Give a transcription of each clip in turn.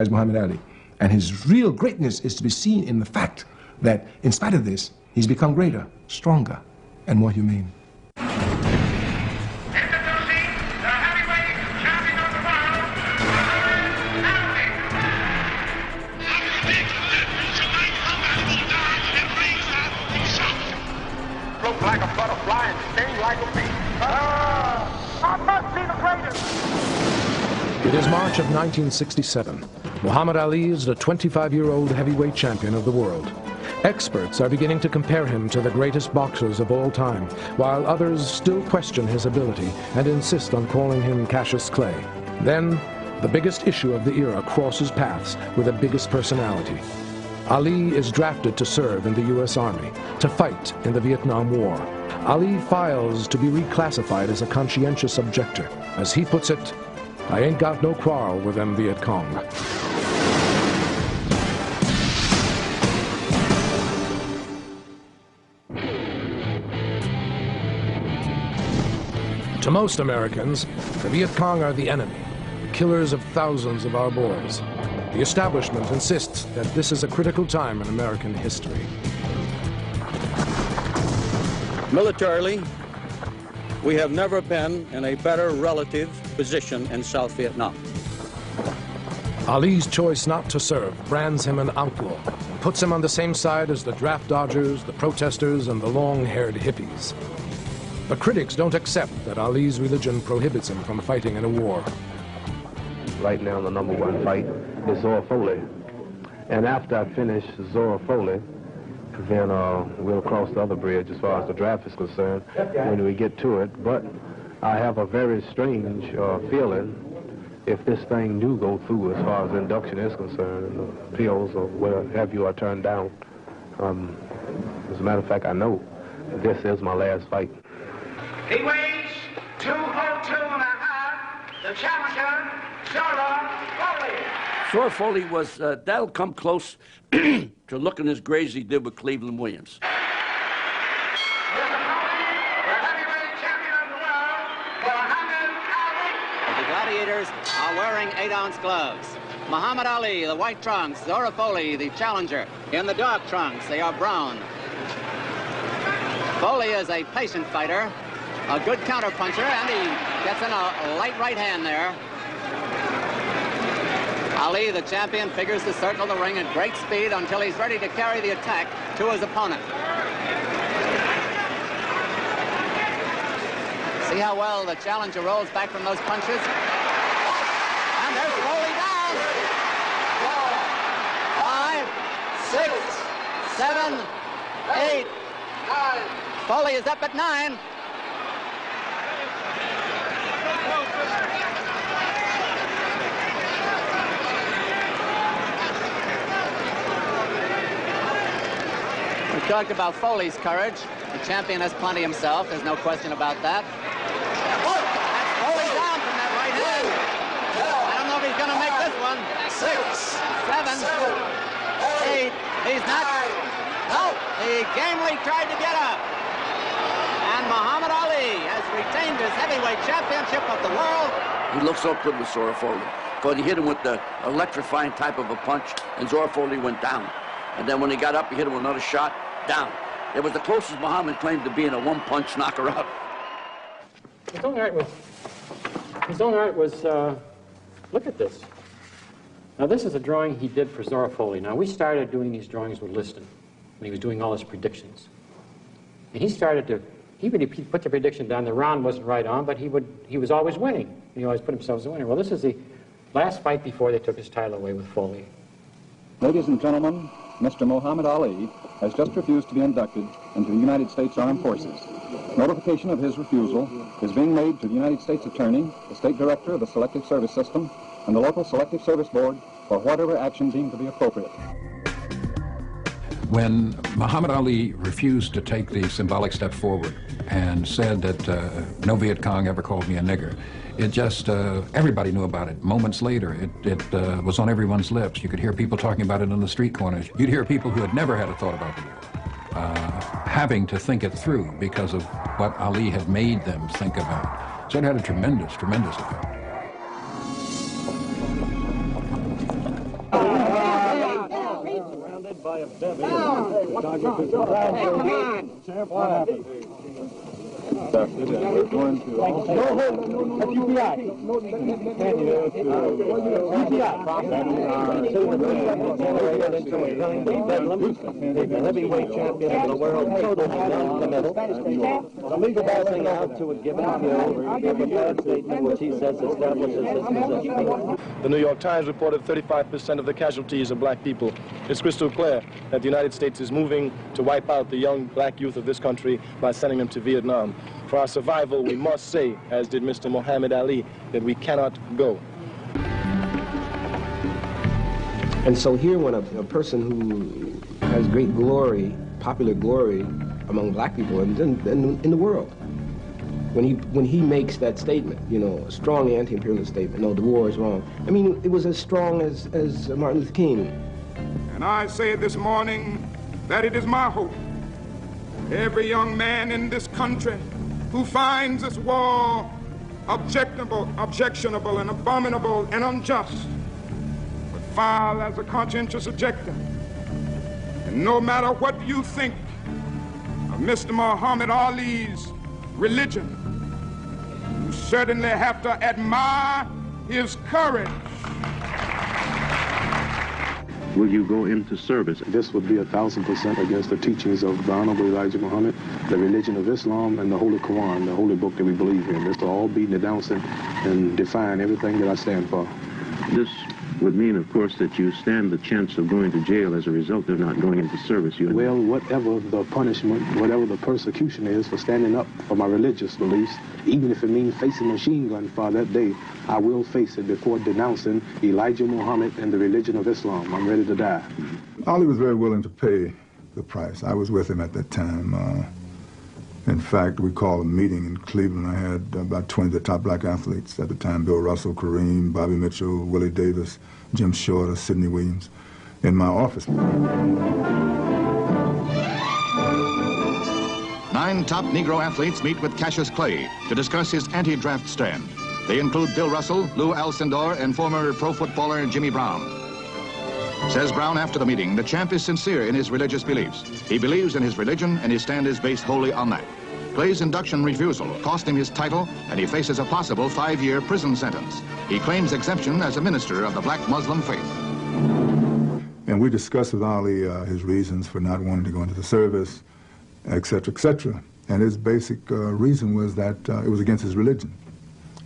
as Muhammad Ali. And his real greatness is to be seen in the fact that, in spite of this, he's become greater, stronger, and more humane. Look like a butterfly and sting like a bee. I must be the greatest. It is March of 1967. Muhammad Ali is the 25-year-old heavyweight champion of the world. Experts are beginning to compare him to the greatest boxers of all time, while others still question his ability and insist on calling him Cassius Clay. Then, the biggest issue of the era crosses paths with the biggest personality. Ali is drafted to serve in the U.S. Army, to fight in the Vietnam War. Ali files to be reclassified as a conscientious objector. As he puts it, "I ain't got no quarrel with them Viet Cong." To most Americans, the Viet Cong are the enemy, killers of thousands of our boys. The establishment insists that this is a critical time in American history. Militarily, we have never been in a better relative position in South Vietnam. Ali's choice not to serve brands him an outlaw, puts him on the same side as the draft dodgers, the protesters, and the long-haired hippies. But critics don't accept that Ali's religion prohibits him from fighting in a war. Right now, the #1 fight is Zora Foley. And after I finish Zora Foley, then we'll cross the other bridge as far as the draft is concerned when we get to it. But I have a very strange feeling if this thing do go through as far as induction is concerned, and the appeals or whatever you are turned down. As a matter of fact, I know this is my last fight. He weighs 202.5. The challenger, Zora Foley. Zora Foley was, that'll come close to looking as great as he did with Cleveland Williams. The gladiators are wearing 8-ounce gloves. Muhammad Ali, the white trunks, Zora Foley, the challenger, in the dark trunks. They are brown. Foley is a patient fighter, a good counterpuncher, and he gets in a light right hand there. Ali, the champion, figures to circle the ring at great speed until he's ready to carry the attack to his opponent. See how well the challenger rolls back from those punches? And there's Foley down! 5, 6, 7, 8. Foley is up at 9. We talked about Foley's courage. The champion has plenty himself. There's no question about that. That's Foley down from that right hand. I don't know if he's going to make this one. 6, 7, 8. He's not. No, he gamely tried to get up. And Muhammad Ali has retained his heavyweight championship of the world. He looked so good with Zora Foley. But he hit him with the electrifying type of a punch, and Zora Foley went down. And then when he got up, he hit him with another shot, down. It was the closest Muhammad claimed to being a one-punch knocker out. His own art was, look at this. Now, this is a drawing he did for Zora Foley. Now, we started doing these drawings with Liston when he was doing all his predictions. And he really put the prediction down. The round wasn't right on, but he was always winning. He always put himself as a winner. Well, this is the last fight before they took his title away with Foley. Ladies and gentlemen, Mr. Muhammad Ali has just refused to be inducted into the United States Armed Forces. Notification of his refusal is being made to the United States Attorney, the State Director of the Selective Service System, and the local Selective Service Board for whatever action deemed to be appropriate. When Muhammad Ali refused to take the symbolic step forward and said that no Viet Cong ever called me a nigger, it just, everybody knew about it. Moments later, it was on everyone's lips. You could hear people talking about it on the street corners. You'd hear people who had never had a thought about the war having to think it through because of what Ali had made them think about. So it had a tremendous, tremendous effect. by a bevy. Come on! Sheriff, what happened? We're going to the heavyweight champion of the world, totally non-committal. Passing out to a given field, give a bad statement which he says establishes his position. The New York Times reported 35% of the casualties are black people. It's crystal clear that the United States is moving to wipe out the young black youth of this country by sending them to Vietnam. For our survival, we must say, as did Mr. Muhammad Ali, that we cannot go. And so here when a person who has great glory, popular glory among black people and in the world, when he makes that statement, you know, a strong anti-imperialist statement, no, the war is wrong. I mean, it was as strong as Martin Luther King. And I say this morning that it is my hope every young man in this country who finds this war objectionable and abominable and unjust would file as a conscientious objector. And no matter what you think of Mr. Muhammad Ali's religion, you certainly have to admire his courage. Will you go into service? This would be 1,000% against the teachings of the Honorable Elijah Muhammad, the religion of Islam, and the Holy Quran, the holy book that we believe in. This will all be denouncing and defying everything that I stand for. This would mean, of course, that you stand the chance of going to jail as a result of not going into service. Well, whatever the punishment, whatever the persecution is for standing up for my religious beliefs, even if it means facing machine gun fire that day, I will face it before denouncing Elijah Muhammad and the religion of Islam. I'm ready to die. Ali was very willing to pay the price. I was with him at that time. In fact, we called a meeting in Cleveland. I had about 20 of the top black athletes at the time: Bill Russell, Kareem, Bobby Mitchell, Willie Davis, Jim Shorter, Sidney Williams, in my office. 9 top Negro athletes meet with Cassius Clay to discuss his anti-draft stand. They include Bill Russell, Lou Alcindor, and former pro footballer Jimmy Brown. Says Brown after the meeting, the champ is sincere in his religious beliefs. He believes in his religion, and his stand is based wholly on that. Clay's induction refusal cost him his title, and he faces a possible 5-year prison sentence. He claims exemption as a minister of the black Muslim faith. And we discussed with Ali his reasons for not wanting to go into the service, et cetera, et cetera. And his basic reason was that it was against his religion.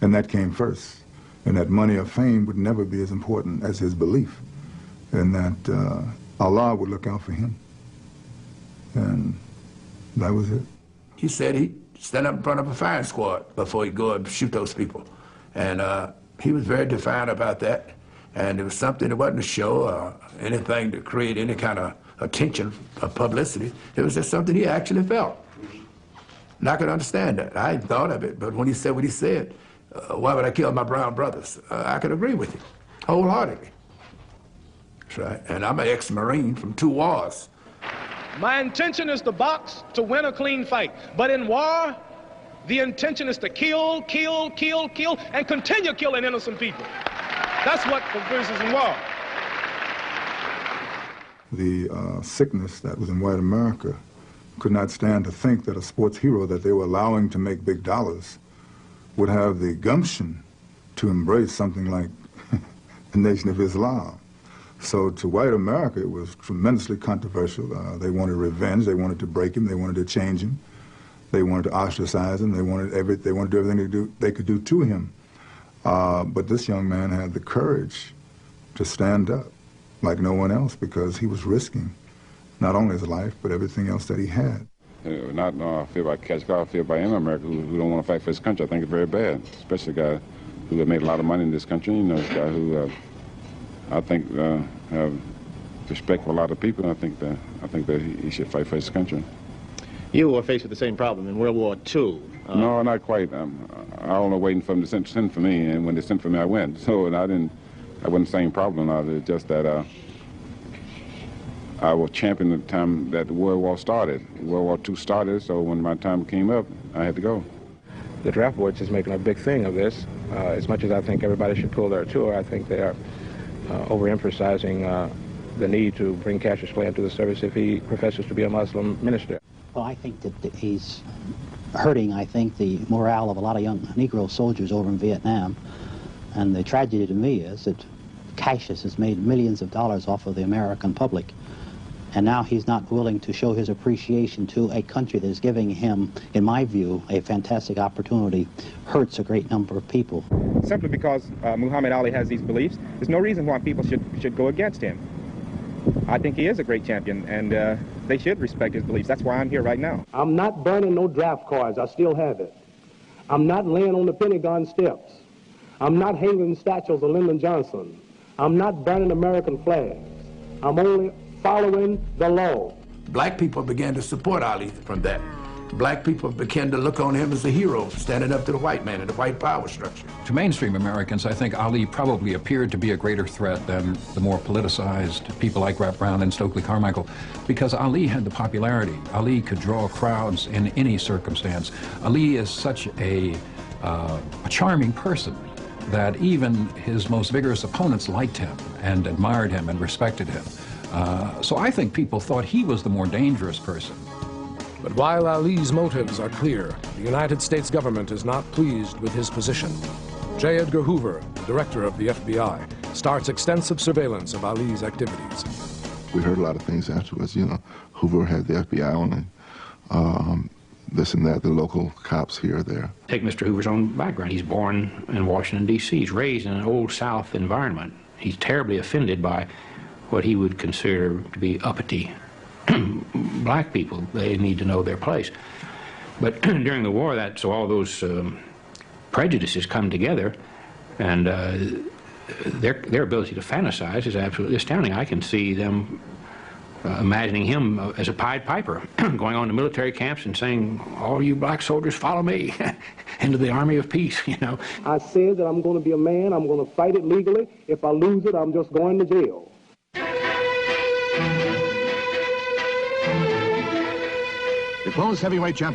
And that came first. And that money or fame would never be as important as his belief. And that Allah would look out for him. And that was it. He said he'd stand up in front of a firing squad before he'd go and shoot those people. And he was very defiant about that. And it was something, it wasn't a show or anything to create any kind of attention or publicity. It was just something he actually felt. And I could understand that. I hadn't thought of it, but when he said what he said, why would I kill my brown brothers? I could agree with him wholeheartedly. That's right. And I'm an ex-Marine from 2 wars. My intention is to box to win a clean fight. But in war, the intention is to kill, kill, kill, kill, and continue killing innocent people. That's what produces in war. The sickness that was in white America could not stand to think that a sports hero that they were allowing to make big dollars would have the gumption to embrace something like the Nation of Islam. So to white America, it was tremendously controversial. They wanted revenge. They wanted to break him. They wanted to change him. They wanted to ostracize him. They wanted to do everything they could do to him. But this young man had the courage to stand up like no one else because he was risking not only his life, but everything else that he had. Not feel by Cassius Clay, I feel by any American who don't want to fight for his country. I think it's very bad, especially a guy who have made a lot of money in this country. You know, this guy who I think have respect for a lot of people. And I think that he should fight for his country. You were faced with the same problem in World War II. No, not quite. I don't know, waiting for them to send for me, and when they sent for me, I went. So and I wasn't the same problem. It's just that I was champion at the time that the World War started. World War II started, so when my time came up, I had to go. The draft board is making a big thing of this. As much as I think everybody should pull their tour, I think they are overemphasizing the need to bring Cassius Clay into the service if he professes to be a Muslim minister. Well, I think that he's hurting, I think, the morale of a lot of young Negro soldiers over in Vietnam. And the tragedy to me is that Cassius has made millions of dollars off of the American public. And now he's not willing to show his appreciation to a country that is giving him, in my view, a fantastic opportunity, hurts a great number of people. Simply because Muhammad Ali has these beliefs, there's no reason why people should go against him. I think he is a great champion, and they should respect his beliefs. That's why I'm here right now. I'm not burning no draft cards. I still have it. I'm not laying on the Pentagon steps. I'm not hanging statues of Lyndon Johnson. I'm not burning American flags. I'm only following the law. Black people began to support Ali from that. Black people began to look on him as a hero, standing up to the white man and the white power structure. To mainstream Americans, I think Ali probably appeared to be a greater threat than the more politicized people like Rap Brown and Stokely Carmichael, because Ali had the popularity. Ali could draw crowds in any circumstance. Ali is such a charming person that even his most vigorous opponents liked him and admired him and respected him. So I think people thought he was the more dangerous person. But while Ali's motives are clear, the United States government is not pleased with his position. J. Edgar Hoover, the director of the FBI, starts extensive surveillance of Ali's activities. We heard a lot of things afterwards. You know, Hoover had the FBI on him, this and that, the local cops here or there. Take Mr. Hoover's own background. He's born in Washington, D.C. He's raised in an old South environment. He's terribly offended by what he would consider to be uppity black people. They need to know their place. But during the war, so all those prejudices come together, and their ability to fantasize is absolutely astounding. I can see them imagining him as a Pied Piper, going on to military camps and saying, "All you black soldiers, follow me into the army of peace," you know. I said that I'm going to be a man. I'm going to fight it legally. If I lose it, I'm just going to jail. The close heavyweight champion